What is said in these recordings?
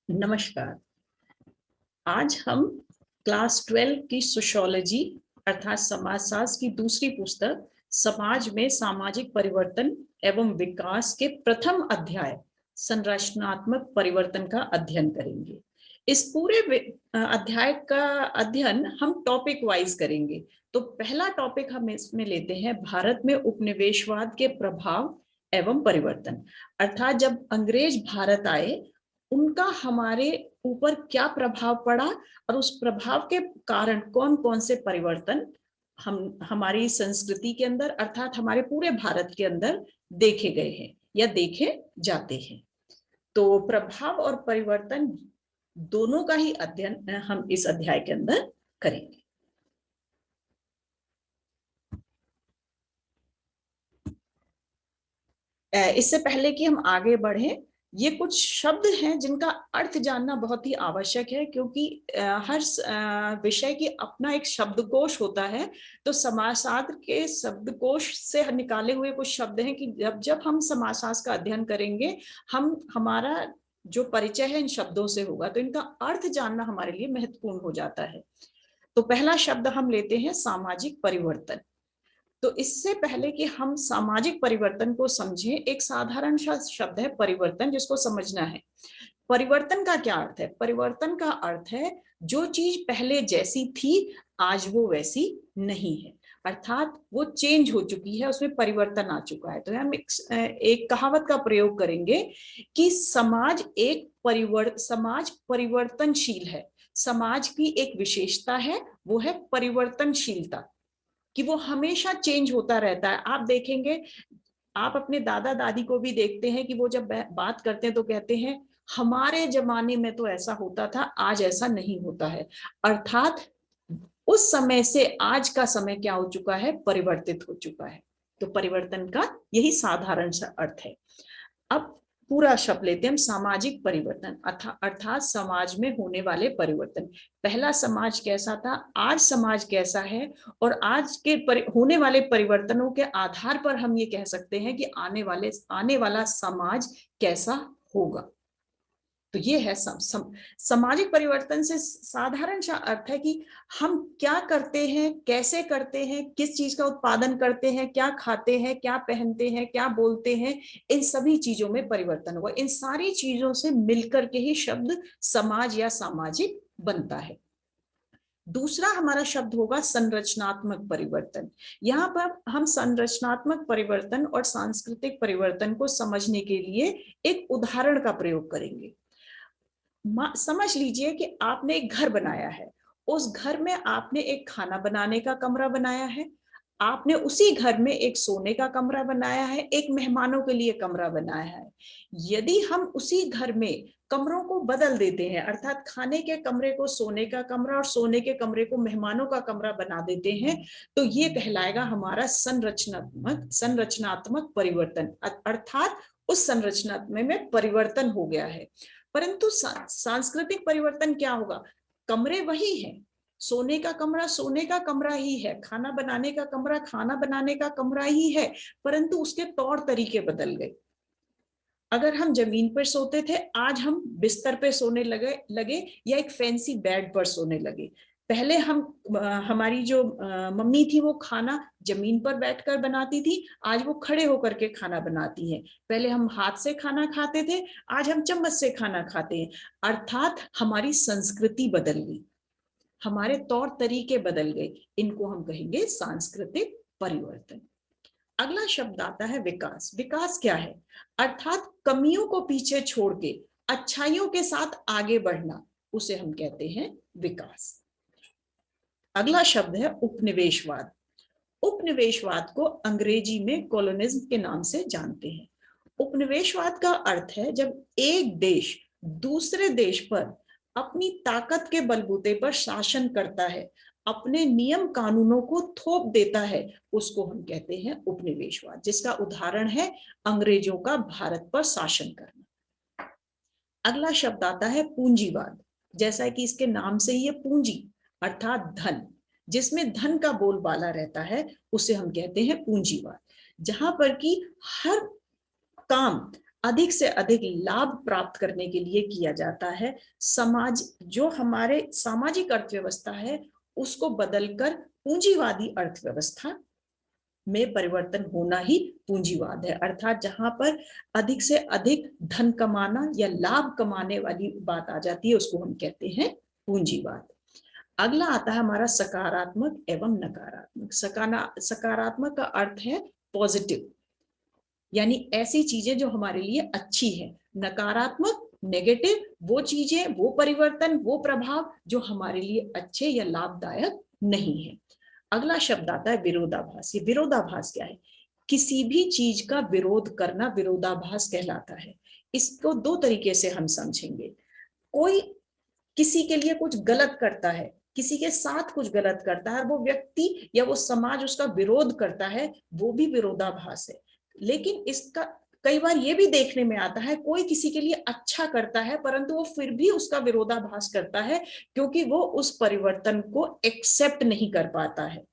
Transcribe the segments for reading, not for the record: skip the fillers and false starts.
नमस्कार। आज हम क्लास 12 की सोशियोलॉजी अर्थात समाजशास्त्र की दूसरी पुस्तक समाज में सामाजिक परिवर्तन एवं विकास के प्रथम अध्याय संरचनात्मक परिवर्तन का अध्ययन करेंगे। इस पूरे अध्याय का अध्ययन हम टॉपिक वाइज करेंगे। तो पहला टॉपिक हम इसमें लेते हैं भारत में उपनिवेशवाद के प्रभाव एवं परिवर्तन, अर्थात जब अंग्रेज भारत आए उनका हमारे ऊपर क्या प्रभाव पड़ा और उस प्रभाव के कारण कौन कौन से परिवर्तन हम हमारी संस्कृति के अंदर अर्थात हमारे पूरे भारत के अंदर देखे गए हैं या देखे जाते हैं। तो प्रभाव और परिवर्तन दोनों का ही अध्ययन हम इस अध्याय के अंदर करेंगे। इससे पहले कि हम आगे बढ़े, ये कुछ शब्द हैं जिनका अर्थ जानना बहुत ही आवश्यक है, क्योंकि हर विषय की अपना एक शब्दकोश होता है। तो समाजशास्त्र के शब्दकोश से निकाले हुए कुछ शब्द हैं कि जब हम समाजशास्त्र का अध्ययन करेंगे, हमारा जो परिचय है इन शब्दों से होगा, तो इनका अर्थ जानना हमारे लिए महत्वपूर्ण हो जाता है। तो पहला शब्द हम लेते हैं सामाजिक परिवर्तन। तो इससे पहले कि हम सामाजिक परिवर्तन को समझें, एक साधारण सा शब्द है परिवर्तन, जिसको समझना है। परिवर्तन का क्या अर्थ है? परिवर्तन का अर्थ है जो चीज पहले जैसी थी आज वो वैसी नहीं है, अर्थात वो चेंज हो चुकी है, उसमें परिवर्तन आ चुका है। तो हम एक कहावत का प्रयोग करेंगे कि समाज परिवर्तनशील है। समाज की एक विशेषता है, वो है परिवर्तनशीलता, कि वो हमेशा चेंज होता रहता है। आप देखेंगे, आप अपने दादा दादी को भी देखते हैं कि वो जब बात करते हैं तो कहते हैं हमारे जमाने में तो ऐसा होता था, आज ऐसा नहीं होता है। अर्थात उस समय से आज का समय क्या हो चुका है? परिवर्तित हो चुका है। तो परिवर्तन का यही साधारण सा अर्थ है। अब पूरा शब्द लेते हैं हम, सामाजिक परिवर्तन अर्थात समाज में होने वाले परिवर्तन। पहला समाज कैसा था, आज समाज कैसा है, और आज के होने वाले परिवर्तनों के आधार पर हम ये कह सकते हैं कि आने वाला समाज कैसा होगा। तो ये है सामाजिक परिवर्तन से साधारण सा अर्थ है कि हम क्या करते हैं, कैसे करते हैं, किस चीज का उत्पादन करते हैं, क्या खाते हैं, क्या पहनते हैं, क्या बोलते हैं, इन सभी चीजों में परिवर्तन होगा। इन सारी चीजों से मिलकर के ही शब्द समाज या सामाजिक बनता है। दूसरा हमारा शब्द होगा संरचनात्मक परिवर्तन। यहाँ पर हम संरचनात्मक परिवर्तन और सांस्कृतिक परिवर्तन को समझने के लिए एक उदाहरण का प्रयोग करेंगे। समझ लीजिए कि आपने एक घर बनाया है, उस घर में आपने एक खाना बनाने का कमरा बनाया है, आपने उसी घर में एक सोने का कमरा बनाया है, एक मेहमानों के लिए कमरा बनाया है। यदि हम उसी घर में कमरों को बदल देते हैं, अर्थात खाने के कमरे को सोने का कमरा और सोने के कमरे को मेहमानों का कमरा बना देते हैं, तो ये कहलाएगा हमारा संरचनात्मक परिवर्तन, अर्थात उस संरचना में परिवर्तन हो गया है। परंतु सांस्कृतिक परिवर्तन क्या होगा? कमरे वही हैं, सोने का कमरा सोने का कमरा ही है, खाना बनाने का कमरा खाना बनाने का कमरा ही है, परंतु उसके तौर तरीके बदल गए। अगर हम जमीन पर सोते थे, आज हम बिस्तर पे सोने लगे या एक फैंसी बेड पर सोने लगे। पहले हमारी जो मम्मी थी वो खाना जमीन पर बैठकर बनाती थी, आज वो खड़े होकर के खाना बनाती हैं। पहले हम हाथ से खाना खाते थे, आज हम चम्मच से खाना खाते हैं। अर्थात हमारी संस्कृति बदल गई, हमारे तौर तरीके बदल गए। इनको हम कहेंगे सांस्कृतिक परिवर्तन। अगला शब्द आता है विकास। विकास क्या है? अर्थात कमियों को पीछे छोड़ के अच्छाइयों के साथ आगे बढ़ना, उसे हम कहते हैं विकास। अगला शब्द है उपनिवेशवाद। उपनिवेशवाद को अंग्रेजी में कॉलोनिज्म के नाम से जानते हैं। उपनिवेशवाद का अर्थ है जब एक देश दूसरे देश पर अपनी ताकत के बलबूते पर शासन करता है, अपने नियम कानूनों को थोप देता है, उसको हम कहते हैं उपनिवेशवाद, जिसका उदाहरण है अंग्रेजों का भारत पर शासन करना। अगला शब्द आता है पूंजीवाद। जैसा कि इसके नाम से ही है, पूंजी अर्थात धन, जिसमें धन का बोलबाला रहता है, उसे हम कहते हैं पूंजीवाद। जहां पर कि हर काम अधिक से अधिक लाभ प्राप्त करने के लिए किया जाता है। समाज, जो हमारे सामाजिक अर्थव्यवस्था है, उसको बदलकर पूंजीवादी अर्थव्यवस्था में परिवर्तन होना ही पूंजीवाद है। अर्थात जहां पर अधिक से अधिक धन कमाना या लाभ कमाने वाली बात आ जाती है, उसको हम कहते हैं पूंजीवाद। अगला आता है हमारा सकारात्मक एवं नकारात्मक। सकारात्मक का अर्थ है पॉजिटिव, यानी ऐसी चीजें जो हमारे लिए अच्छी है। नकारात्मक, नेगेटिव, वो चीजें, वो परिवर्तन, वो प्रभाव जो हमारे लिए अच्छे या लाभदायक नहीं है। अगला शब्द आता है विरोधाभास। ये विरोधाभास क्या है? किसी भी चीज का विरोध करना विरोधाभास कहलाता है। इसको दो तरीके से हम समझेंगे। कोई किसी के लिए कुछ गलत करता है, किसी के साथ कुछ गलत करता है, वो व्यक्ति या वो समाज उसका विरोध करता है, वो भी विरोधाभास है। लेकिन इसका कई बार ये भी देखने में आता है, कोई किसी के लिए अच्छा करता है परंतु वो फिर भी उसका विरोधाभास करता है, क्योंकि वो उस परिवर्तन को एक्सेप्ट नहीं कर पाता है।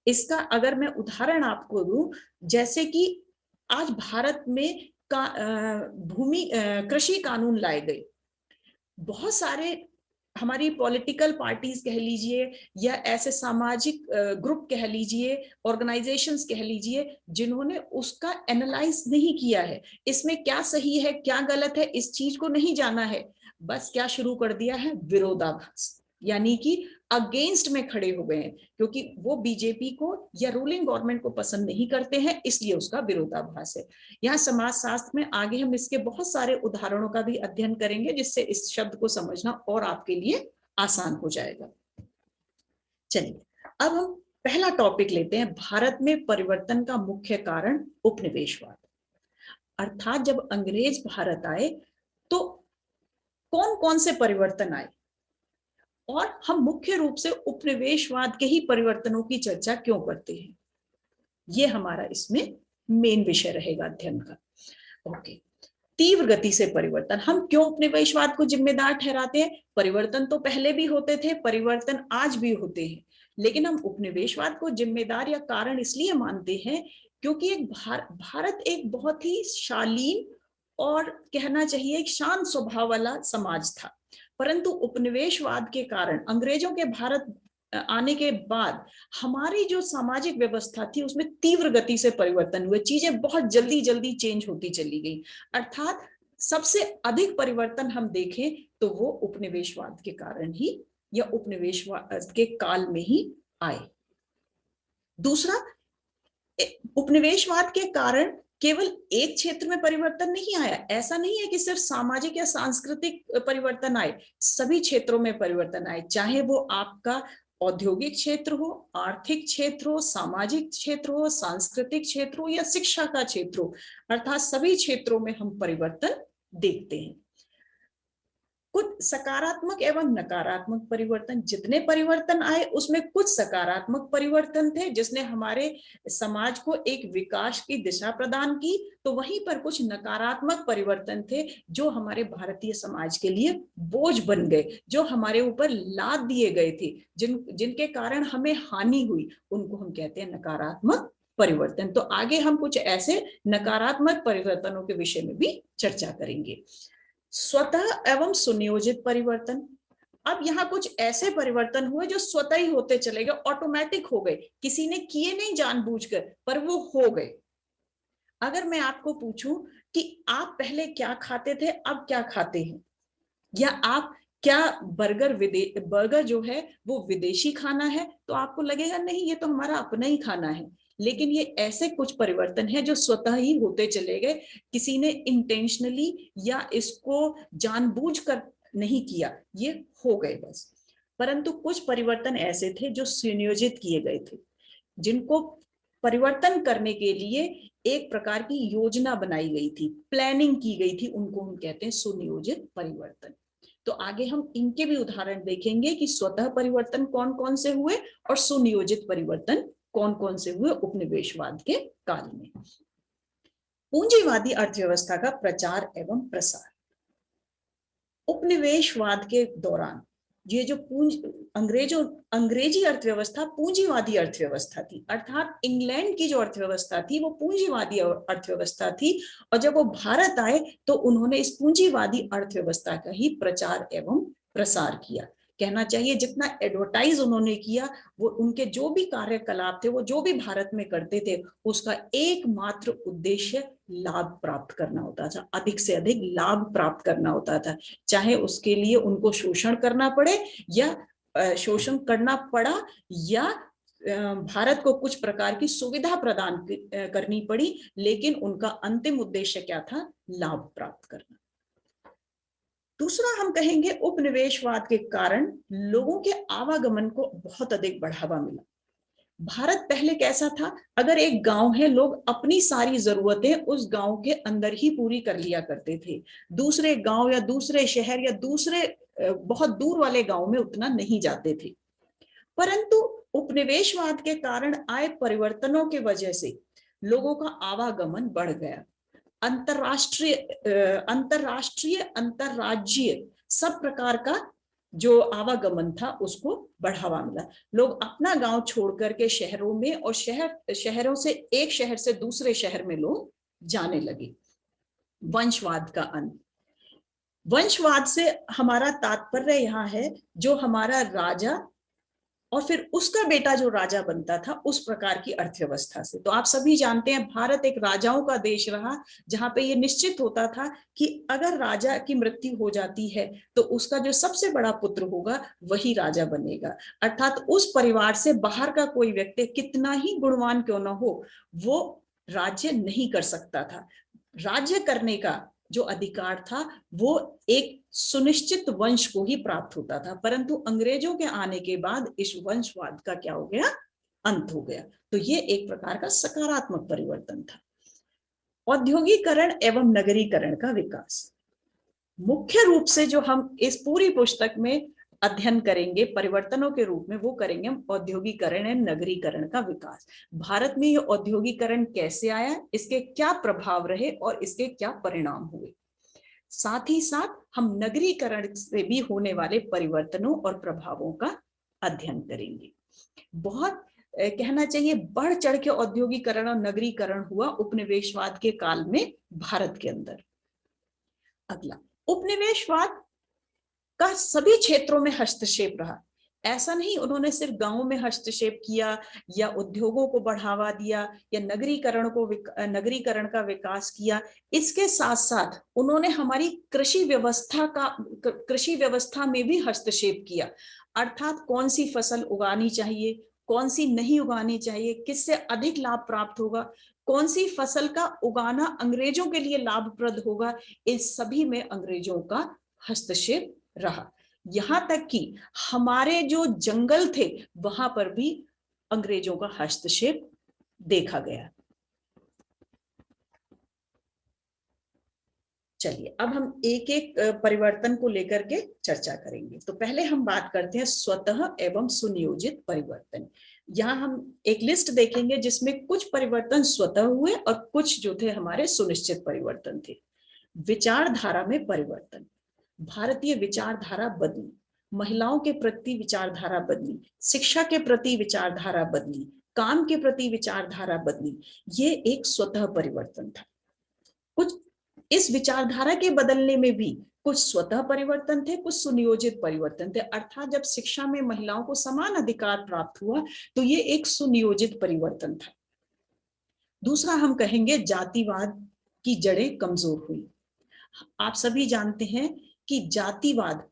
इसका अगर मैं उदाहरण आपको दूं, जैसे कि आज भारत में भूमि कृषि कानून लाए गए। बहुत सारे हमारी पॉलिटिकल पार्टीज कह लीजिए या ऐसे सामाजिक ग्रुप कह लीजिए, ऑर्गेनाइजेशंस कह लीजिए, जिन्होंने उसका एनालाइज नहीं किया है, इसमें क्या सही है क्या गलत है इस चीज को नहीं जाना है, बस क्या शुरू कर दिया है, विरोधाभास, यानी कि अगेंस्ट में खड़े हो गए हैं, क्योंकि वो बीजेपी को या रूलिंग गवर्नमेंट को पसंद नहीं करते हैं, इसलिए उसका विरोधाभास है। यहाँ समाजशास्त्र में आगे हम इसके बहुत सारे उदाहरणों का भी अध्ययन करेंगे, जिससे इस शब्द को समझना और आपके लिए आसान हो जाएगा। चलिए अब हम पहला टॉपिक लेते हैं, भारत में परिवर्तन का मुख्य कारण उपनिवेशवाद। अर्थात जब अंग्रेज भारत आए तो कौन कौन से परिवर्तन आए, और हम मुख्य रूप से उपनिवेशवाद के ही परिवर्तनों की चर्चा क्यों करते हैं, ये हमारा इसमें मेन विषय रहेगा अध्ययन का। ओके, तीव्र गति से परिवर्तन, हम क्यों उपनिवेशवाद को जिम्मेदार ठहराते हैं? परिवर्तन तो पहले भी होते थे, परिवर्तन आज भी होते हैं, लेकिन हम उपनिवेशवाद को जिम्मेदार या कारण इसलिए मानते हैं क्योंकि एक भारत एक बहुत ही शालीन और कहना चाहिए एक शांत स्वभाव वाला समाज था, परंतु उपनिवेशवाद के कारण, अंग्रेजों के भारत आने के बाद हमारी जो सामाजिक व्यवस्था थी उसमें तीव्र गति से परिवर्तन हुए, चीजें बहुत जल्दी जल्दी चेंज होती चली गई। अर्थात सबसे अधिक परिवर्तन हम देखें तो वो उपनिवेशवाद के कारण ही या उपनिवेशवाद के काल में ही आए। दूसरा, उपनिवेशवाद के कारण केवल एक क्षेत्र में परिवर्तन नहीं आया, ऐसा नहीं है कि सिर्फ सामाजिक या सांस्कृतिक परिवर्तन आए, सभी क्षेत्रों में परिवर्तन आए, चाहे वो आपका औद्योगिक क्षेत्र हो, आर्थिक क्षेत्र हो, सामाजिक क्षेत्र हो, सांस्कृतिक क्षेत्र हो या शिक्षा का क्षेत्र हो, अर्थात सभी क्षेत्रों में हम परिवर्तन देखते हैं। कुछ सकारात्मक एवं नकारात्मक परिवर्तन, जितने परिवर्तन आए उसमें कुछ सकारात्मक परिवर्तन थे जिसने हमारे समाज को एक विकास की दिशा प्रदान की, तो वहीं पर कुछ नकारात्मक परिवर्तन थे जो हमारे भारतीय समाज के लिए बोझ बन गए, जो हमारे ऊपर लाद दिए गए थे, जिनके कारण हमें हानि हुई, उनको हम कहते हैं नकारात्मक परिवर्तन। तो आगे हम कुछ ऐसे नकारात्मक परिवर्तनों के विषय में भी चर्चा करेंगे। स्वतः एवं सुनियोजित परिवर्तन, अब यहाँ कुछ ऐसे परिवर्तन हुए जो स्वतः ही होते चले गए, ऑटोमेटिक हो गए, किसी ने किए नहीं जानबूझकर, पर वो हो गए। अगर मैं आपको पूछूं कि आप पहले क्या खाते थे अब क्या खाते हैं, या आप क्या बर्गर जो है वो विदेशी खाना है, तो आपको लगेगा नहीं ये तो हमारा अपना ही खाना है। लेकिन ये ऐसे कुछ परिवर्तन है जो स्वतः ही होते चले गए, किसी ने इंटेंशनली या इसको जानबूझकर नहीं किया, ये हो गए बस। परंतु कुछ परिवर्तन ऐसे थे जो सुनियोजित किए गए थे, जिनको परिवर्तन करने के लिए एक प्रकार की योजना बनाई गई थी, प्लानिंग की गई थी, उनको हम कहते हैं सुनियोजित परिवर्तन। तो आगे हम इनके भी उदाहरण देखेंगे कि स्वतः परिवर्तन कौन कौन से हुए और सुनियोजित परिवर्तन कौन कौन से हुए उपनिवेशवाद के काल में। पूंजीवादी अर्थव्यवस्था का प्रचार एवं प्रसार, उपनिवेशवाद के दौरान ये जो अंग्रेजी अर्थव्यवस्था पूंजीवादी अर्थव्यवस्था थी, अर्थात इंग्लैंड की जो अर्थव्यवस्था थी वो पूंजीवादी अर्थव्यवस्था थी। और जब वो भारत आए तो उन्होंने इस पूंजीवादी अर्थव्यवस्था का ही प्रचार एवं प्रसार किया। कहना चाहिए जितना एडवर्टाइज उन्होंने किया, वो उनके जो भी कार्यकलाप थे, वो जो भी भारत में करते थे, उसका एकमात्र उद्देश्य लाभ प्राप्त करना होता था, अधिक से अधिक लाभ प्राप्त करना होता था, चाहे उसके लिए उनको शोषण करना पड़े या शोषण करना पड़ा या भारत को कुछ प्रकार की सुविधा प्रदान करनी पड़ी, लेकिन उनका अंतिम उद्देश्य क्या था? लाभ प्राप्त करना। दूसरा हम कहेंगे उपनिवेशवाद के कारण लोगों के आवागमन को बहुत अधिक बढ़ावा मिला। भारत पहले कैसा था? अगर एक गांव है, लोग अपनी सारी जरूरतें उस गांव के अंदर ही पूरी कर लिया करते थे, दूसरे गांव या दूसरे शहर या दूसरे बहुत दूर वाले गांव में उतना नहीं जाते थे। परंतु उपनिवेशवाद के कारण आए परिवर्तनों के वजह से लोगों का आवागमन बढ़ गया। अंतरराष्ट्रीय अंतरराज्यीय सब प्रकार का जो आवागमन था उसको बढ़ावा मिला। लोग अपना गांव छोड़ करके शहरों में और शहरों से एक शहर से दूसरे शहर में लोग जाने लगे। वंशवाद का अंत। वंशवाद से हमारा तात्पर्य यहाँ है जो हमारा राजा और फिर उसका बेटा जो राजा बनता था, उस प्रकार की अर्थव्यवस्था से। तो आप सभी जानते हैं भारत एक राजाओं का देश रहा, जहां पे ये निश्चित होता था कि अगर राजा की मृत्यु हो जाती है तो उसका जो सबसे बड़ा पुत्र होगा वही राजा बनेगा। अर्थात उस परिवार से बाहर का कोई व्यक्ति कितना ही गुणवान क्यों ना हो, वो राज्य नहीं कर सकता था। राज्य करने का जो अधिकार था वो एक सुनिश्चित वंश को ही प्राप्त होता था। परंतु अंग्रेजों के आने के बाद इस वंशवाद का क्या हो गया? अंत हो गया। तो ये एक प्रकार का सकारात्मक परिवर्तन था। औद्योगिकरण एवं नगरीकरण का विकास। मुख्य रूप से जो हम इस पूरी पुस्तक में अध्ययन करेंगे परिवर्तनों के रूप में, वो करेंगे हम औद्योगिकरण एवं नगरीकरण का विकास। भारत में ये औद्योगिकरण कैसे आया, इसके क्या प्रभाव रहे और इसके क्या परिणाम हुए। साथ ही साथ हम नगरीकरण से भी होने वाले परिवर्तनों और प्रभावों का अध्ययन करेंगे। बहुत कहना चाहिए बढ़ चढ़ के औद्योगिकरण और नगरीकरण हुआ उपनिवेशवाद के काल में भारत के अंदर। अगला, उपनिवेशवाद का सभी क्षेत्रों में हस्तक्षेप रहा। ऐसा नहीं उन्होंने सिर्फ गांवों में हस्तक्षेप किया या उद्योगों को बढ़ावा दिया या नगरीकरण का विकास किया। इसके साथ साथ उन्होंने हमारी कृषि व्यवस्था में भी हस्तक्षेप किया। अर्थात कौन सी फसल उगानी चाहिए, कौन सी नहीं उगानी चाहिए, किससे अधिक लाभ प्राप्त होगा, कौन सी फसल का उगाना अंग्रेजों के लिए लाभप्रद होगा, इस सभी में अंग्रेजों का हस्तक्षेप रहा। यहां तक कि हमारे जो जंगल थे वहां पर भी अंग्रेजों का हस्तक्षेप देखा गया। चलिए अब हम एक एक परिवर्तन को लेकर के चर्चा करेंगे। तो पहले हम बात करते हैं स्वतः एवं सुनियोजित परिवर्तन। यहाँ हम एक लिस्ट देखेंगे जिसमें कुछ परिवर्तन स्वतः हुए और कुछ जो थे हमारे सुनिश्चित परिवर्तन थे। विचारधारा में परिवर्तन। भारतीय विचारधारा बदली, महिलाओं के प्रति विचारधारा बदली, शिक्षा के प्रति विचारधारा बदली, काम के प्रति विचारधारा बदली। ये एक स्वतः परिवर्तन था। कुछ इस विचारधारा के बदलने में भी कुछ स्वतः परिवर्तन थे, कुछ सुनियोजित परिवर्तन थे। अर्थात जब शिक्षा में महिलाओं को समान अधिकार प्राप्त हुआ तो ये एक सुनियोजित परिवर्तन था। दूसरा हम कहेंगे जातिवाद की जड़ें कमजोर हुई। आप सभी जानते हैं कि जातिवाद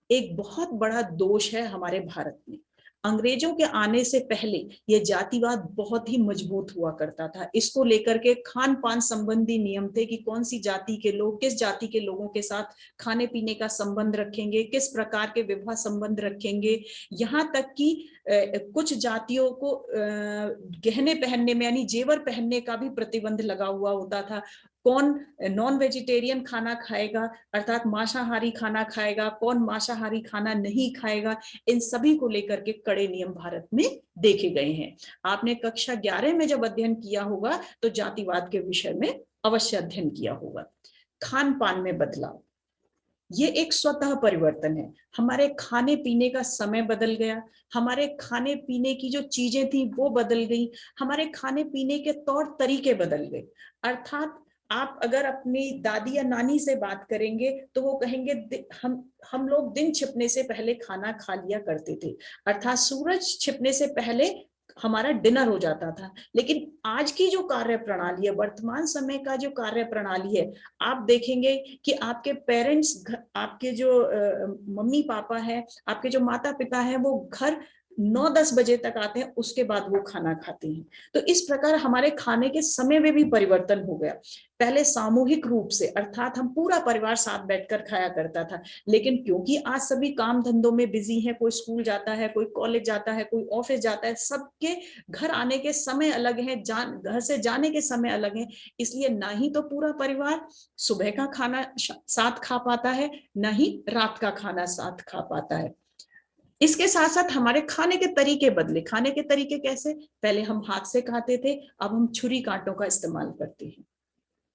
एक बहुत बड़ा दोष है हमारे भारत में। अंग्रेजों के आने से पहले यह जातिवाद बहुत ही मजबूत हुआ करता था। इसको लेकर के खान पान संबंधी नियम थे कि कौन सी जाति के लोग किस जाति के लोगों के साथ खाने पीने का संबंध रखेंगे, किस प्रकार के विवाह संबंध रखेंगे। यहाँ तक कि कुछ जातियों को गहने पहनने में यानी जेवर पहनने का भी प्रतिबंध लगा हुआ होता था। कौन नॉन वेजिटेरियन खाना खाएगा अर्थात मांसाहारी खाना खाएगा, कौन मांसाहारी खाना नहीं खाएगा, इन सभी को लेकर के कड़े नियम भारत में देखे गए हैं। आपने कक्षा 11 में जब अध्ययन किया होगा तो जातिवाद के विषय में अवश्य अध्ययन किया होगा। खान पान में बदलाव। ये एक स्वतः परिवर्तन है। हमारे खाने पीने का समय बदल गया, हमारे खाने पीने की जो चीजें थी वो बदल गई, हमारे खाने पीने के तौर तरीके बदल गए। अर्थात आप अगर अपनी दादी या नानी से बात करेंगे तो वो कहेंगे हम लोग दिन छिपने से पहले खाना खा लिया करते थे, अर्थात सूरज छिपने से पहले हमारा डिनर हो जाता था। लेकिन आज की जो कार्य प्रणाली है, वर्तमान समय का जो कार्य प्रणाली है, आप देखेंगे कि आपके पेरेंट्स, आपके जो मम्मी पापा है, आपके जो माता पिता है, वो घर 9-10 बजे तक आते हैं, उसके बाद वो खाना खाते हैं। तो इस प्रकार हमारे खाने के समय में भी परिवर्तन हो गया। पहले सामूहिक रूप से, अर्थात हम पूरा परिवार साथ बैठकर खाया करता था, लेकिन क्योंकि आज सभी काम धंधों में बिजी है, कोई स्कूल जाता है, कोई कॉलेज जाता है, कोई ऑफिस जाता है, सबके घर आने के समय अलग है, घर से जाने के समय अलग है, इसलिए ना ही तो पूरा परिवार सुबह का खाना साथ खा पाता है, ना ही रात का खाना साथ खा पाता है। इसके साथ साथ हमारे खाने के तरीके बदले। खाने के तरीके कैसे? पहले हम हाथ से खाते थे, अब हम छुरी कांटों का इस्तेमाल करते हैं।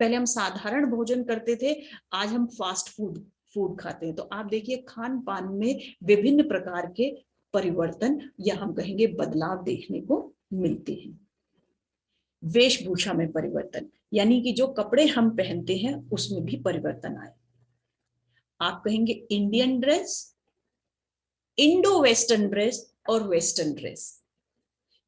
पहले हम साधारण भोजन करते थे, आज हम फास्ट फूड खाते हैं। तो आप देखिए खान पान में विभिन्न प्रकार के परिवर्तन या हम कहेंगे बदलाव देखने को मिलते हैं। वेशभूषा में परिवर्तन, यानी कि जो कपड़े हम पहनते हैं उसमें भी परिवर्तन आए। आप कहेंगे Indian dress, Indo western dress और वेस्टर्न ड्रेस,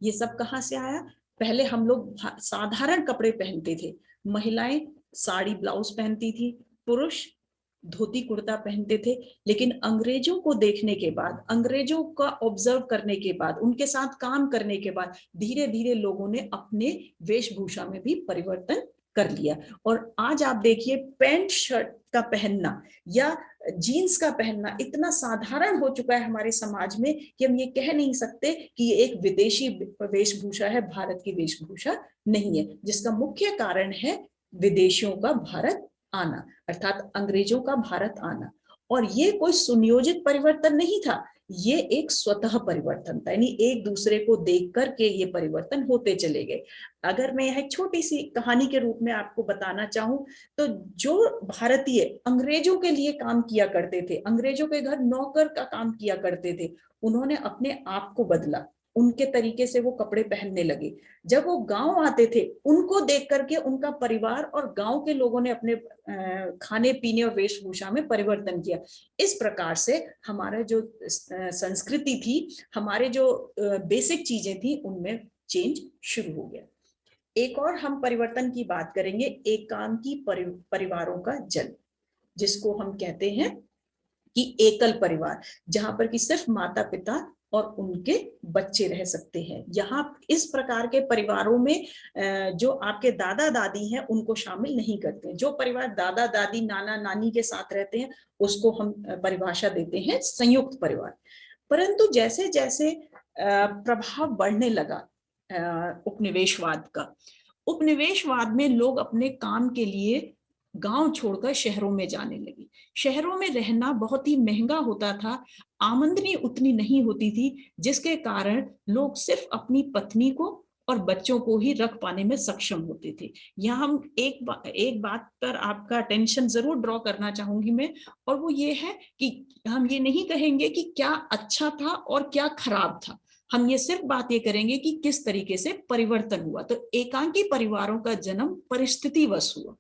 ये सब कहां से आया? पहले हम लोग साधारण कपड़े पहनते थे, महिलाएं साड़ी ब्लाउज पहनती थी, पुरुष धोती कुर्ता पहनते थे। लेकिन अंग्रेजों को देखने के बाद, अंग्रेजों का ऑब्जर्व करने के बाद, उनके साथ काम करने के बाद धीरे धीरे लोगों ने अपने वेशभूषा में भी परिवर्तन कर लिया। और आज आप देखिए पैंट शर्ट का पहनना या जीन्स का पहनना इतना साधारण हो चुका है हमारे समाज में कि हम ये कह नहीं सकते कि ये एक विदेशी वेशभूषा है, भारत की वेशभूषा नहीं है, जिसका मुख्य कारण है विदेशियों का भारत आना, अर्थात अंग्रेजों का भारत आना। और ये कोई सुनियोजित परिवर्तन नहीं था, ये एक स्वतः परिवर्तन था, यानी एक दूसरे को देख करके ये परिवर्तन होते चले गए। अगर मैं यह छोटी सी कहानी के रूप में आपको बताना चाहूं, तो जो भारतीय अंग्रेजों के लिए काम किया करते थे, अंग्रेजों के घर नौकर का काम किया करते थे, उन्होंने अपने आप को बदला, उनके तरीके से वो कपड़े पहनने लगे। जब वो गांव आते थे, उनको देख करके उनका परिवार और गांव के लोगों ने अपने खाने पीने और वेशभूषा में परिवर्तन किया। इस प्रकार से हमारा जो संस्कृति थी, हमारे जो बेसिक चीजें थी, उनमें चेंज शुरू हो गया। एक और हम परिवर्तन की बात करेंगे, एकांकी परिवारों का जन्म, जिसको हम कहते हैं कि एकल परिवार, जहां पर कि सिर्फ माता पिता और उनके बच्चे रह सकते हैं। यहाँ इस प्रकार के परिवारों में जो आपके दादा दादी हैं उनको शामिल नहीं करते हैं। जो परिवार दादा दादी नाना नानी के साथ रहते हैं उसको हम परिभाषा देते हैं संयुक्त परिवार। परंतु जैसे जैसे प्रभाव बढ़ने लगा उपनिवेशवाद का, उपनिवेशवाद में लोग अपने काम के लिए गांव छोड़कर शहरों में जाने लगे। शहरों में रहना बहुत ही महंगा होता था, आमदनी उतनी नहीं होती थी, जिसके कारण लोग सिर्फ अपनी पत्नी को और बच्चों को ही रख पाने में सक्षम होते थे। यहाँ हम एक बात पर आपका अटेंशन जरूर ड्रॉ करना चाहूंगी मैं, और वो ये है कि हम ये नहीं कहेंगे कि क्या अच्छा था और क्या खराब था, हम ये सिर्फ बात ये करेंगे कि किस तरीके से परिवर्तन हुआ। तो एकांकी परिवारों का जन्म परिस्थितिवश हुआ,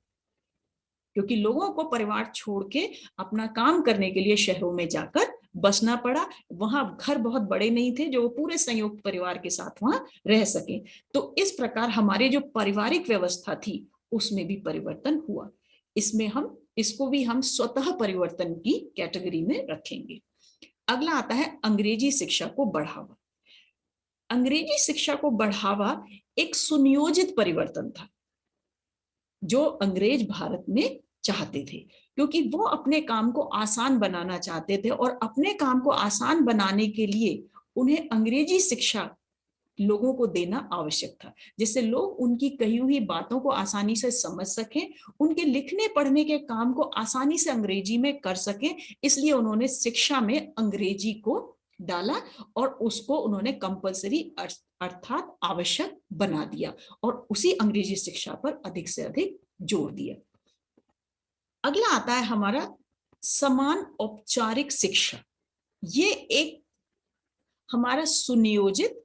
क्योंकि लोगों को परिवार छोड़ के अपना काम करने के लिए शहरों में जाकर बसना पड़ा। वहां घर बहुत बड़े नहीं थे जो पूरे संयुक्त परिवार के साथ वहां रह सके। तो इस प्रकार हमारी जो पारिवारिक व्यवस्था थी उसमें भी परिवर्तन हुआ। इसमें हम इसको भी हम स्वतः परिवर्तन की कैटेगरी में रखेंगे। अगला आता है अंग्रेजी शिक्षा को बढ़ावा। अंग्रेजी शिक्षा को बढ़ावा एक सुनियोजित परिवर्तन था जो अंग्रेज भारत में चाहते थे, क्योंकि वो अपने काम को आसान बनाना चाहते थे, और अपने काम को आसान बनाने के लिए उन्हें अंग्रेजी शिक्षा लोगों को देना आवश्यक था, जिससे लोग उनकी कही हुई बातों को आसानी से समझ सकें, उनके लिखने पढ़ने के काम को आसानी से अंग्रेजी में कर सकें। इसलिए उन्होंने शिक्षा में अंग्रेजी को डाला और उसको उन्होंने कंपलसरी अर्थात आवश्यक बना दिया, और उसी अंग्रेजी शिक्षा पर अधिक से अधिक जोर दिया। अगला आता है हमारा समान औपचारिक शिक्षा, ये एक हमारा सुनियोजित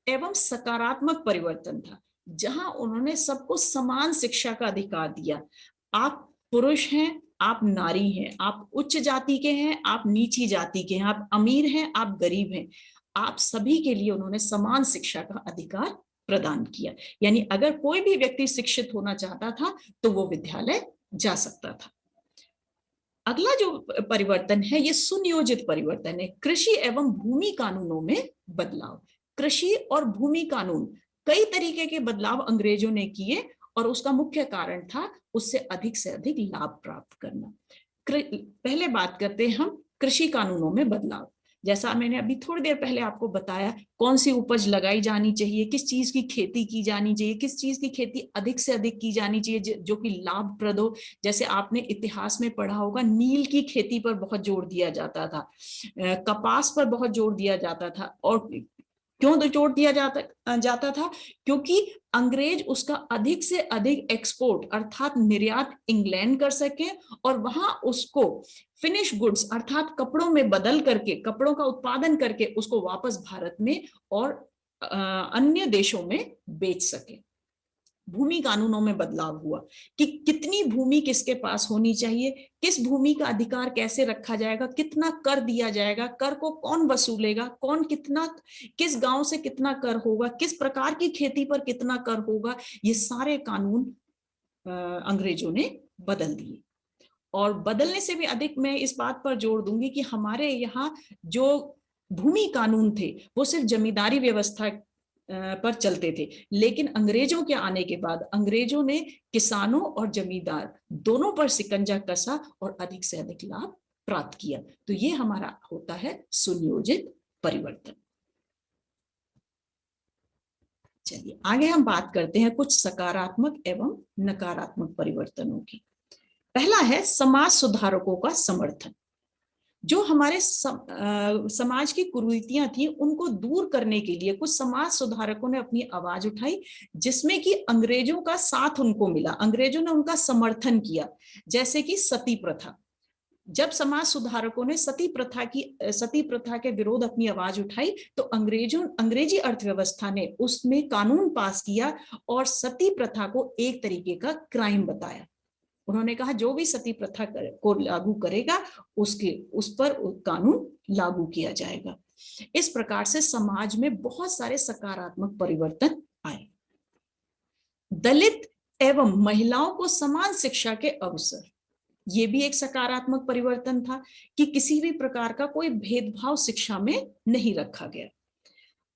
एवं सकारात्मक परिवर्तन था, जहां उन्होंने सबको समान शिक्षा का अधिकार दिया। आप पुरुष हैं, आप नारी हैं, आप उच्च जाति के हैं, आप नीची जाति के हैं, आप अमीर हैं, आप गरीब हैं, आप सभी के लिए उन्होंने समान शिक्षा का अधिकार प्रदान किया। यानी अगर कोई भी व्यक्ति शिक्षित होना चाहता था तो वो विद्यालय जा सकता था। अगला जो परिवर्तन है ये सुनियोजित परिवर्तन है, कृषि एवं भूमि कानूनों में बदलाव। कृषि और भूमि कानून, कई तरीके के बदलाव अंग्रेजों ने किए और उसका मुख्य कारण था उससे अधिक से अधिक लाभ प्राप्त करना। पहले बात करते हैं हम कृषि कानूनों में बदलाव। जैसा मैंने अभी थोड़ी देर पहले आपको बताया, कौन सी उपज लगाई जानी चाहिए, किस चीज की खेती की जानी चाहिए, किस चीज की खेती अधिक से अधिक की जानी चाहिए जो कि लाभप्रद हो। जैसे आपने इतिहास में पढ़ा होगा, नील की खेती पर बहुत जोर दिया जाता था, कपास पर बहुत जोर दिया जाता था। और क्यों जोर दिया जाता था? क्योंकि अंग्रेज उसका अधिक से अधिक एक्सपोर्ट अर्थात निर्यात इंग्लैंड कर सके और वहां उसको फिनिश गुड्स अर्थात कपड़ों में बदल करके, कपड़ों का उत्पादन करके उसको वापस भारत में और अन्य देशों में बेच सके। भूमि कानूनों में बदलाव हुआ कि कितनी भूमि किसके पास होनी चाहिए, किस भूमि का अधिकार कैसे रखा जाएगा, कितना कर दिया जाएगा, कर को कौन वसूलेगा, कौन कितना, किस गांव से कितना कर होगा, किस प्रकार की खेती पर कितना कर होगा, ये सारे कानून अंग्रेजों ने बदल दिए। और बदलने से भी अधिक मैं इस बात पर जोर दूंगी कि हमारे यहाँ जो भूमि कानून थे वो सिर्फ जमींदारी व्यवस्था पर चलते थे, लेकिन अंग्रेजों के आने के बाद अंग्रेजों ने किसानों और जमींदार दोनों पर शिकंजा कसा और अधिक से अधिक लाभ प्राप्त किया। तो ये हमारा होता है सुनियोजित परिवर्तन। चलिए आगे हम बात करते हैं कुछ सकारात्मक एवं नकारात्मक परिवर्तनों की। पहला है समाज सुधारकों का समर्थन। जो हमारे समाज की कुरीतियां थी उनको दूर करने के लिए कुछ समाज सुधारकों ने अपनी आवाज उठाई, जिसमें कि अंग्रेजों का साथ उनको मिला, अंग्रेजों ने उनका समर्थन किया। जैसे कि सती प्रथा, जब समाज सुधारकों ने सती प्रथा के विरोध अपनी आवाज उठाई तो अंग्रेजी अर्थव्यवस्था ने उसमें कानून पास किया और सती प्रथा को एक तरीके का क्राइम बताया। उन्होंने कहा जो भी सती प्रथा को लागू करेगा उस पर कानून लागू किया जाएगा। इस प्रकार से समाज में बहुत सारे सकारात्मक परिवर्तन आए। दलित एवं महिलाओं को समान शिक्षा के अवसर, ये भी एक सकारात्मक परिवर्तन था कि किसी भी प्रकार का कोई भेदभाव शिक्षा में नहीं रखा गया।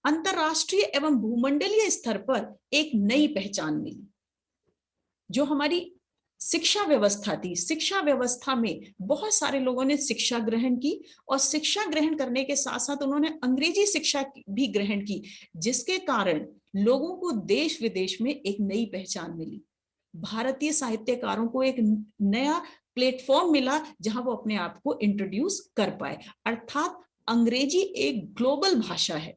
अंतरराष्ट्रीय एवं भूमंडलीय स्तर पर एक नई पहचान मिली। जो हमारी शिक्षा व्यवस्था थी, शिक्षा व्यवस्था में बहुत सारे लोगों ने शिक्षा ग्रहण की और शिक्षा ग्रहण करने के साथ साथ उन्होंने अंग्रेजी शिक्षा भी ग्रहण की, जिसके कारण लोगों को देश विदेश में एक नई पहचान मिली। भारतीय साहित्यकारों को एक नया प्लेटफॉर्म मिला जहां वो अपने आप को इंट्रोड्यूस कर पाए। अर्थात अंग्रेजी एक ग्लोबल भाषा है,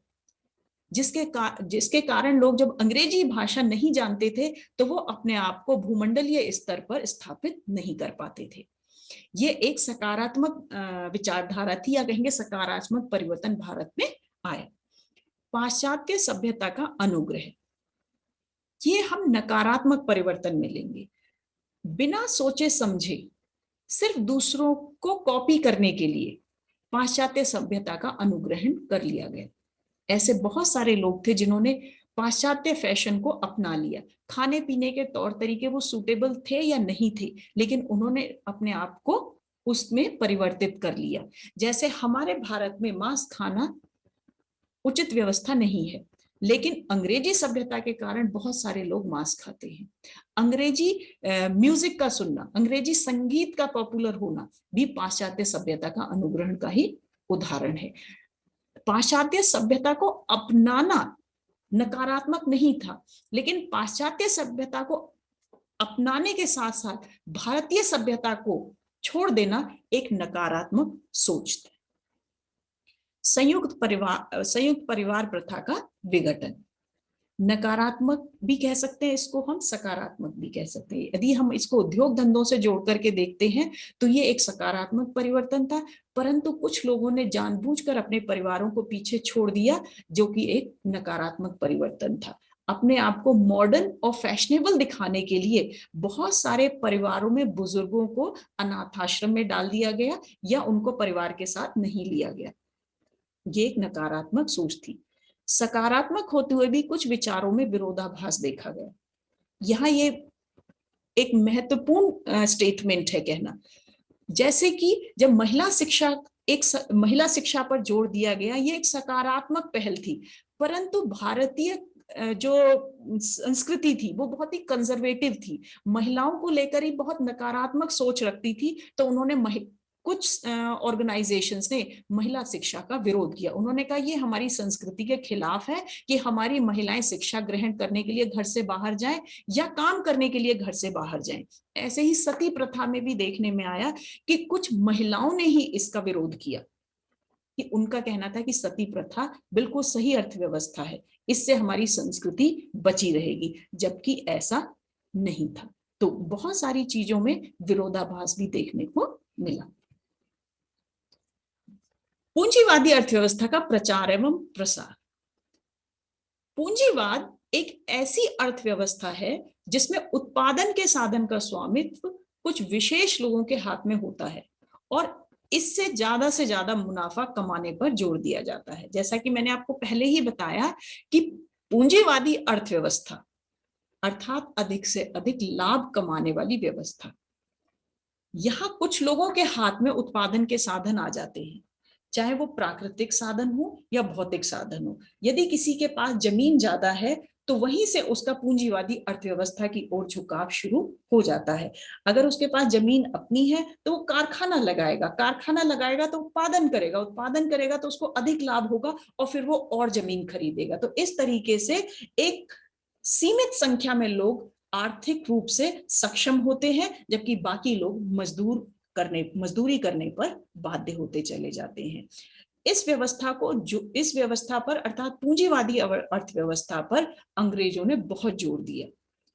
जिसके कारण लोग जब अंग्रेजी भाषा नहीं जानते थे तो वो अपने आप को भूमंडलीय स्तर पर स्थापित नहीं कर पाते थे। ये एक सकारात्मक विचारधारा थी, या कहेंगे सकारात्मक परिवर्तन भारत में आया। पाश्चात्य सभ्यता का अनुग्रह, ये हम नकारात्मक परिवर्तन में लेंगे। बिना सोचे समझे सिर्फ दूसरों को कॉपी करने के लिए पाश्चात्य सभ्यता का अनुग्रहण कर लिया गया। ऐसे बहुत सारे लोग थे जिन्होंने पाश्चात्य फैशन को अपना लिया। खाने पीने के तौर तरीके वो सूटेबल थे या नहीं थे, लेकिन उन्होंने अपने आप को उसमें परिवर्तित कर लिया। जैसे हमारे भारत में मांस खाना उचित व्यवस्था नहीं है, लेकिन अंग्रेजी सभ्यता के कारण बहुत सारे लोग मांस खाते हैं। अंग्रेजी म्यूजिक का सुनना, अंग्रेजी संगीत का पॉपुलर होना भी पाश्चात्य सभ्यता का अनुग्रहण का ही उदाहरण है। पाश्चात्य सभ्यता को अपनाना नकारात्मक नहीं था, लेकिन पाश्चात्य सभ्यता को अपनाने के साथ साथ भारतीय सभ्यता को छोड़ देना एक नकारात्मक सोच थी। संयुक्त परिवार प्रथा का विघटन, नकारात्मक भी कह सकते हैं इसको, हम सकारात्मक भी कह सकते हैं। यदि हम इसको उद्योग धंधों से जोड़ करके देखते हैं तो ये एक सकारात्मक परिवर्तन था, परंतु कुछ लोगों ने जानबूझकर अपने परिवारों को पीछे छोड़ दिया, जो कि एक नकारात्मक परिवर्तन था। अपने आप को मॉडर्न और फैशनेबल दिखाने के लिए बहुत सारे परिवारों में बुजुर्गों को अनाथ आश्रम में डाल दिया गया या उनको परिवार के साथ नहीं लिया गया। ये एक नकारात्मक सोच थी। सकारात्मक होते हुए भी कुछ विचारों में विरोधाभास देखा गया। यहाँ ये एक महत्वपूर्ण स्टेटमेंट है कहना, जैसे कि जब महिला शिक्षा पर जोर दिया गया, ये एक सकारात्मक पहल थी, परंतु भारतीय जो संस्कृति थी वो बहुत ही कंजर्वेटिव थी, महिलाओं को लेकर ही बहुत नकारात्मक सोच रखती थी। तो उन्होंने कुछ ऑर्गेनाइजेशंस ने महिला शिक्षा का विरोध किया। उन्होंने कहा ये हमारी संस्कृति के खिलाफ है कि हमारी महिलाएं शिक्षा ग्रहण करने के लिए घर से बाहर जाएं या काम करने के लिए घर से बाहर जाएं। ऐसे ही सती प्रथा में भी देखने में आया कि कुछ महिलाओं ने ही इसका विरोध किया, कि उनका कहना था कि सती प्रथा बिल्कुल सही अर्थव्यवस्था है, इससे हमारी संस्कृति बची रहेगी, जबकि ऐसा नहीं था। तो बहुत सारी चीजों में विरोधाभास भी देखने को मिला। पूंजीवादी अर्थव्यवस्था का प्रचार एवं प्रसार। पूंजीवाद एक ऐसी अर्थव्यवस्था है जिसमें उत्पादन के साधन का स्वामित्व कुछ विशेष लोगों के हाथ में होता है और इससे ज्यादा मुनाफा कमाने पर जोर दिया जाता है। जैसा कि मैंने आपको पहले ही बताया कि पूंजीवादी अर्थव्यवस्था अर्थात अधिक से अधिक लाभ कमाने वाली व्यवस्था। यहां कुछ लोगों के हाथ में उत्पादन के साधन आ जाते हैं, चाहे वो प्राकृतिक साधन हो या भौतिक साधन हो। यदि किसी के पास जमीन ज्यादा है तो वहीं से उसका पूंजीवादी अर्थव्यवस्था की ओर झुकाव शुरू हो जाता है। अगर उसके पास जमीन अपनी है तो वो कारखाना लगाएगा तो उत्पादन करेगा तो उसको अधिक लाभ होगा और फिर वो और जमीन खरीदेगा। तो इस तरीके से एक सीमित संख्या में लोग आर्थिक रूप से सक्षम होते हैं, जबकि बाकी लोग मजदूरी करने पर बाध्य होते चले जाते हैं। इस व्यवस्था पर अर्थात पूंजीवादी अर्थव्यवस्था पर अंग्रेजों ने बहुत जोर दिया,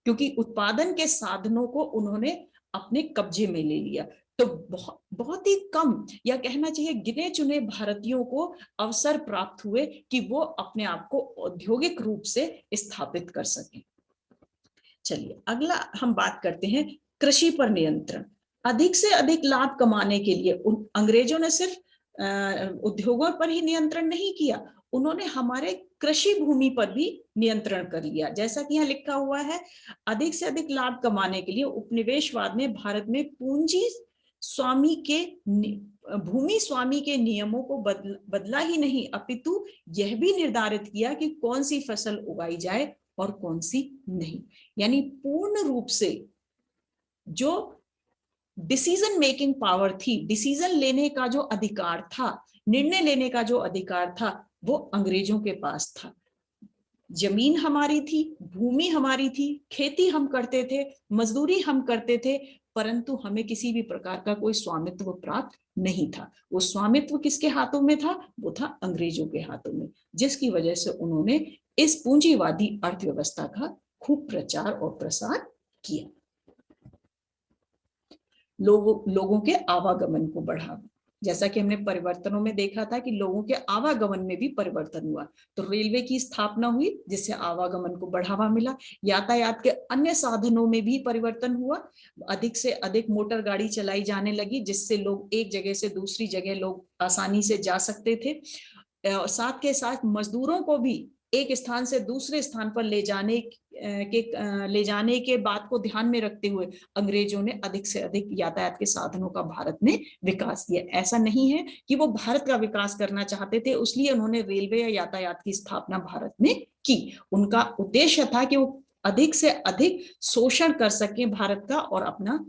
क्योंकि उत्पादन के साधनों को उन्होंने अपने कब्जे में ले लिया। तो बहुत ही कम या कहना चाहिए गिने चुने भारतीयों को अवसर प्राप्त हुए कि वो अपने आप को औद्योगिक रूप से स्थापित कर सकें। चलिए अगला हम बात करते हैं कृषि पर नियंत्रण। अधिक से अधिक लाभ कमाने के लिए अंग्रेजों ने सिर्फ उद्योगों पर ही नियंत्रण नहीं किया, उन्होंने हमारे कृषि भूमि पर भी नियंत्रण कर लिया। जैसा कि यहाँ लिखा हुआ है, अधिक से अधिक लाभ कमाने के लिए उपनिवेशवाद ने भारत में भूमि स्वामी के नियमों को बदला ही नहीं, अपितु यह भी निर्धारित किया कि कौन सी फसल उगाई जाए और कौन सी नहीं। यानी पूर्ण रूप से जो डिसीजन मेकिंग पावर थी, डिसीजन लेने का जो अधिकार था, निर्णय लेने का जो अधिकार था, वो अंग्रेजों के पास था। जमीन हमारी थी, भूमि हमारी थी, खेती हम करते थे, मजदूरी हम करते थे, परंतु हमें किसी भी प्रकार का कोई स्वामित्व प्राप्त नहीं था। वो स्वामित्व किसके हाथों में था? वो था अंग्रेजों के हाथों में, जिसकी वजह से उन्होंने इस पूंजीवादी अर्थव्यवस्था का खूब प्रचार और प्रसार किया। लोगों के आवागमन को बढ़ावा। जैसा कि हमने परिवर्तनों में देखा था कि लोगों के आवागमन में भी परिवर्तन हुआ, तो रेलवे की स्थापना हुई जिससे आवागमन को बढ़ावा मिला। यातायात के अन्य साधनों में भी परिवर्तन हुआ, अधिक से अधिक मोटर गाड़ी चलाई जाने लगी, जिससे लोग एक जगह से दूसरी जगह लोग आसानी से जा सकते थे। साथ के साथ मजदूरों को भी एक स्थान से दूसरे स्थान पर ले जाने के बात को ध्यान में रखते हुए अंग्रेजों ने अधिक से अधिक यातायात के साधनों का भारत में विकास किया। ऐसा नहीं है कि वो भारत का विकास करना चाहते थे उसलिए उन्होंने रेलवे या यातायात की स्थापना भारत में की। उनका उद्देश्य था कि वो अधिक से अधिक शोषण कर सके भारत का और अपना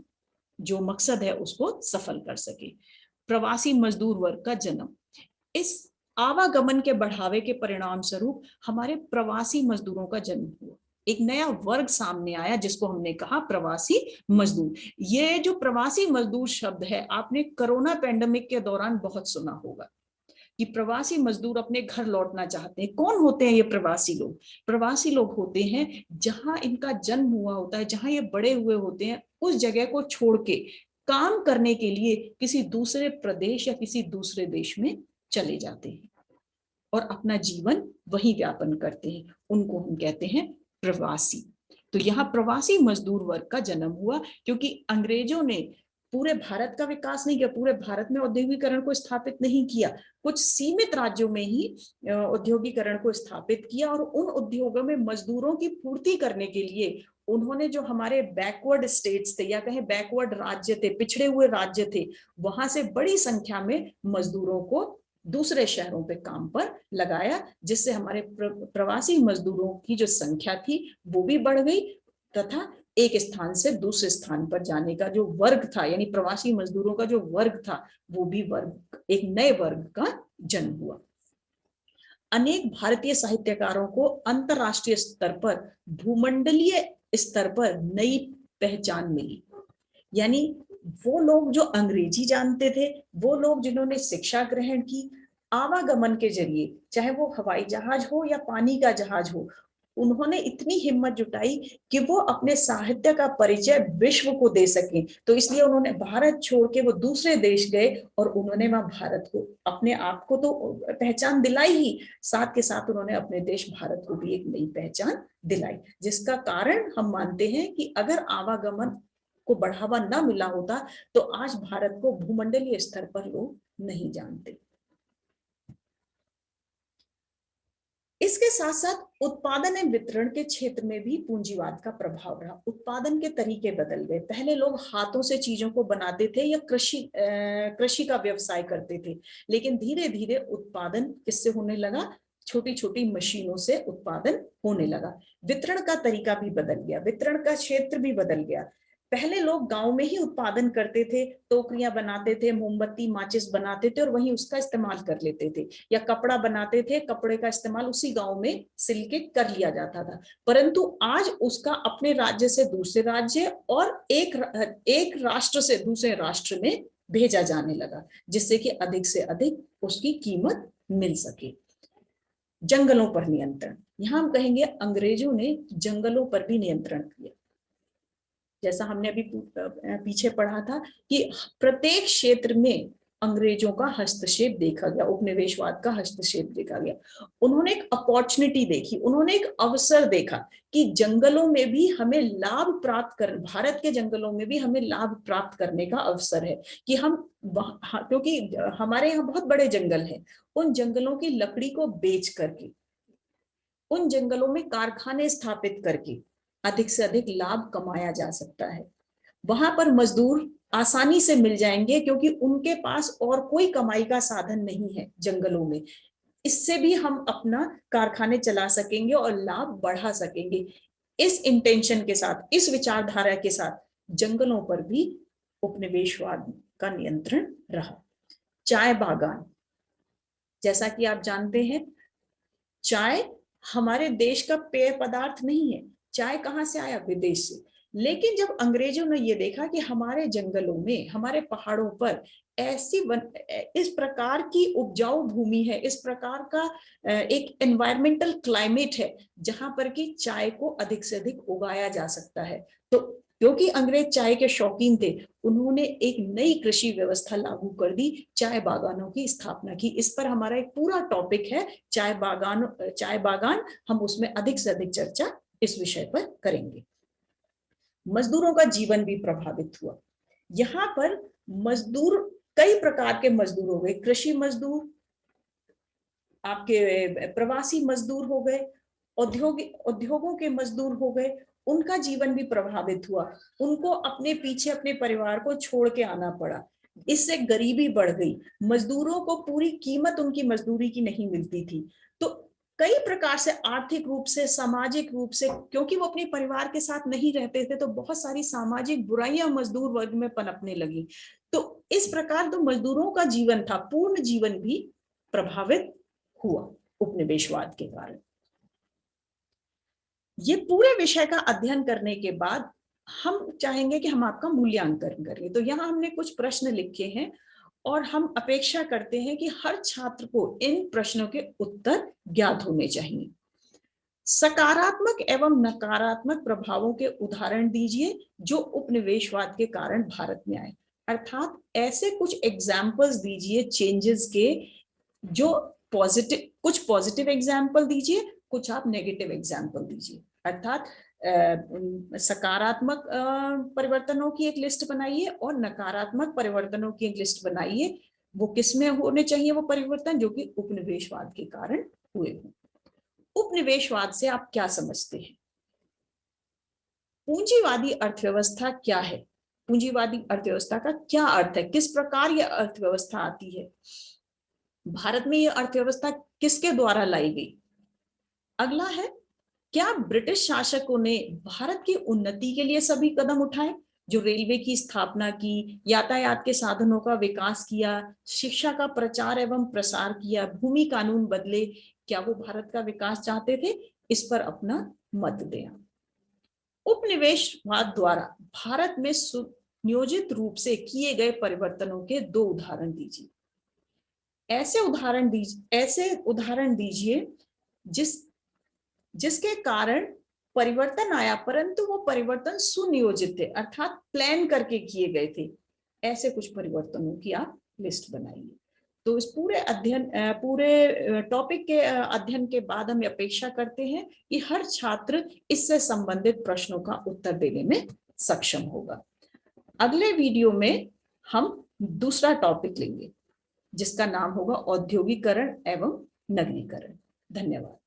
जो मकसद है उसको सफल कर सके। प्रवासी मजदूर वर्ग का जन्म। इस आवागमन के बढ़ावे के परिणाम स्वरूप हमारे प्रवासी मजदूरों का जन्म हुआ। एक नया वर्ग सामने आया जिसको हमने कहा प्रवासी मजदूर। ये जो प्रवासी मजदूर शब्द है आपने कोरोना पैंडेमिक के दौरान बहुत सुना होगा कि कि प्रवासी मजदूर अपने घर लौटना चाहते हैं। कौन होते हैं ये प्रवासी लोग? प्रवासी लोग होते हैं जहां इनका जन्म हुआ होता है, जहां ये बड़े हुए होते हैं, उस जगह को छोड़ के काम करने के लिए किसी दूसरे प्रदेश या किसी दूसरे देश में चले जाते हैं और अपना जीवन वही व्यापन करते हैं। उनको हम कहते हैं प्रवासी। तो यहाँ प्रवासी मजदूर वर्ग का जन्म हुआ, क्योंकि अंग्रेजों ने पूरे भारत का विकास नहीं किया, पूरे भारत में औद्योगिकरण को स्थापित नहीं किया, कुछ सीमित राज्यों में ही औद्योगिकरण को स्थापित किया। और उन उद्योगों में मजदूरों की पूर्ति करने के लिए उन्होंने जो हमारे बैकवर्ड स्टेट्स थे या कहें बैकवर्ड राज्य थे, पिछड़े हुए राज्य थे, वहां से बड़ी संख्या में मजदूरों को दूसरे शहरों पे काम पर लगाया, जिससे हमारे प्रवासी मजदूरों की जो संख्या थी वो भी बढ़ गई, तथा एक स्थान से दूसरे स्थान पर जाने का जो वर्ग था, यानी प्रवासी मजदूरों का जो वर्ग था, वो भी वर्ग, एक नए वर्ग का जन्म हुआ। अनेक भारतीय साहित्यकारों को अंतरराष्ट्रीय स्तर पर, भूमंडलीय स्तर पर नई पहचान मिली। यानी वो लोग जो अंग्रेजी जानते थे, वो लोग जिन्होंने शिक्षा ग्रहण की, आवागमन के जरिए, चाहे वो हवाई जहाज हो या पानी का जहाज हो, उन्होंने इतनी हिम्मत जुटाई कि वो अपने साहित्य का परिचय विश्व को दे सके। तो इसलिए उन्होंने भारत छोड़ के वो दूसरे देश गए और उन्होंने वहां भारत को, अपने आप को तो पहचान दिलाई ही, साथ के साथ उन्होंने अपने देश भारत को भी एक नई पहचान दिलाई, जिसका कारण हम मानते हैं कि अगर आवागमन को बढ़ावा ना मिला होता तो आज भारत को भूमंडलीय स्तर पर लोग नहीं जानते। इसके साथ साथ उत्पादन एवं वितरण के क्षेत्र में भी पूंजीवाद का प्रभाव रहा। उत्पादन के तरीके बदल गए। पहले लोग हाथों से चीजों को बनाते थे या कृषि का व्यवसाय करते थे, लेकिन धीरे धीरे उत्पादन किससे होने लगा? छोटी छोटी मशीनों से उत्पादन होने लगा। वितरण का तरीका भी बदल गया, वितरण का क्षेत्र भी बदल गया। पहले लोग गांव में ही उत्पादन करते थे, टोकरियां बनाते थे, मोमबत्ती माचिस बनाते थे और वहीं उसका इस्तेमाल कर लेते थे, या कपड़ा बनाते थे, कपड़े का इस्तेमाल उसी गांव में सिल के कर लिया जाता था। परंतु आज उसका अपने राज्य से दूसरे राज्य और एक राष्ट्र से दूसरे राष्ट्र में भेजा जाने लगा, जिससे कि अधिक से अधिक उसकी कीमत मिल सके। जंगलों पर नियंत्रण, यहां हम कहेंगे अंग्रेजों ने जंगलों पर भी नियंत्रण किया। जैसा हमने अभी पीछे पढ़ा था कि प्रत्येक क्षेत्र में अंग्रेजों का हस्तक्षेप देखा गया, उपनिवेशवाद का हस्तक्षेप देखा गया। उन्होंने एक अपॉर्चुनिटी देखी, उन्होंने एक अवसर देखा कि जंगलों में भी हमें लाभ प्राप्त कर, भारत के जंगलों में भी हमें लाभ प्राप्त करने का अवसर है कि हम, क्योंकि हमारे यहाँ बहुत बड़े जंगल हैं, उन जंगलों की लकड़ी को बेच करके, उन जंगलों में कारखाने स्थापित करके अधिक से अधिक लाभ कमाया जा सकता है। वहां पर मजदूर आसानी से मिल जाएंगे क्योंकि उनके पास और कोई कमाई का साधन नहीं है जंगलों में। इससे भी हम अपना कारखाने चला सकेंगे और लाभ बढ़ा सकेंगे। इस इंटेंशन के साथ, इस विचारधारा के साथ जंगलों पर भी उपनिवेशवाद का नियंत्रण रहा। चाय बागान, जैसा कि आप जानते हैं, चाय हमारे देश का पेय पदार्थ नहीं है। चाय कहां से आया? विदेश से। लेकिन जब अंग्रेजों ने ये देखा कि हमारे जंगलों में, हमारे पहाड़ों पर इस प्रकार की उपजाऊ भूमि है, इस प्रकार का एक एनवायरमेंटल क्लाइमेट है जहां पर कि चाय को अधिक से अधिक उगाया जा सकता है, तो क्योंकि अंग्रेज चाय के शौकीन थे, उन्होंने एक नई कृषि व्यवस्था लागू कर दी, चाय बागानों की स्थापना की। इस पर हमारा एक पूरा टॉपिक है, चाय बागान। हम उसमें अधिक से अधिक चर्चा इस विषय पर करेंगे। मजदूरों का जीवन भी प्रभावित हुआ। यहाँ पर मजदूर, कई प्रकार के मजदूर हो गए, कृषि मजदूर, आपके प्रवासी मजदूर हो गए, उद्योगों के मजदूर हो गए, उनका जीवन भी प्रभावित हुआ। उनको अपने पीछे अपने परिवार को छोड़ के आना पड़ा, इससे गरीबी बढ़ गई। मजदूरों को पूरी कीमत उनकी मजदूरी की नहीं मिलती थी। तो कई प्रकार से, आर्थिक रूप से, सामाजिक रूप से, क्योंकि वो अपने परिवार के साथ नहीं रहते थे, तो बहुत सारी सामाजिक बुराइयां मजदूर वर्ग में पनपने लगी। तो इस प्रकार तो मजदूरों का जीवन था, पूर्ण जीवन भी प्रभावित हुआ उपनिवेशवाद के कारण। ये पूरे विषय का अध्ययन करने के बाद हम चाहेंगे कि हम आपका मूल्यांकन करें। तो यहाँ हमने कुछ प्रश्न लिखे हैं, और हम अपेक्षा करते हैं कि हर छात्र को इन प्रश्नों के उत्तर ज्ञात होने चाहिए। सकारात्मक एवं नकारात्मक प्रभावों के उदाहरण दीजिए जो उपनिवेशवाद के कारण भारत में आए। अर्थात ऐसे कुछ एग्जाम्पल्स दीजिए चेंजेस के, जो पॉजिटिव, कुछ पॉजिटिव एग्जाम्पल दीजिए, कुछ आप नेगेटिव एग्जाम्पल दीजिए। अर्थात सकारात्मक परिवर्तनों की एक लिस्ट बनाइए और नकारात्मक परिवर्तनों की एक लिस्ट बनाइए। वो किसमें होने चाहिए वो परिवर्तन जो कि उपनिवेशवाद के कारण हुए हों। उपनिवेशवाद से आप क्या समझते हैं? पूंजीवादी अर्थव्यवस्था क्या है? पूंजीवादी अर्थव्यवस्था का क्या अर्थ है? किस प्रकार यह अर्थव्यवस्था आती है? भारत में यह अर्थव्यवस्था किसके द्वारा लाई गई? अगला है, क्या ब्रिटिश शासकों ने भारत की उन्नति के लिए सभी कदम उठाए? जो रेलवे की स्थापना की, यातायात के साधनों का विकास किया, शिक्षा का प्रचार एवं प्रसार किया, भूमि कानून बदले, क्या वो भारत का विकास चाहते थे? इस पर अपना मत दें। उपनिवेशवाद द्वारा भारत में सुनियोजित रूप से किए गए परिवर्तनों के 2 उदाहरण दीजिए। ऐसे उदाहरण दीजिए जिसके कारण परिवर्तन आया परंतु वो परिवर्तन सुनियोजित थे, अर्थात प्लान करके किए गए थे। ऐसे कुछ परिवर्तनों की आप लिस्ट बनाइए। तो इस पूरे टॉपिक के अध्ययन के बाद हम अपेक्षा करते हैं कि हर छात्र इससे संबंधित प्रश्नों का उत्तर देने में सक्षम होगा। अगले वीडियो में हम दूसरा टॉपिक लेंगे जिसका नाम होगा औद्योगिकरण एवं नगरीकरण। धन्यवाद।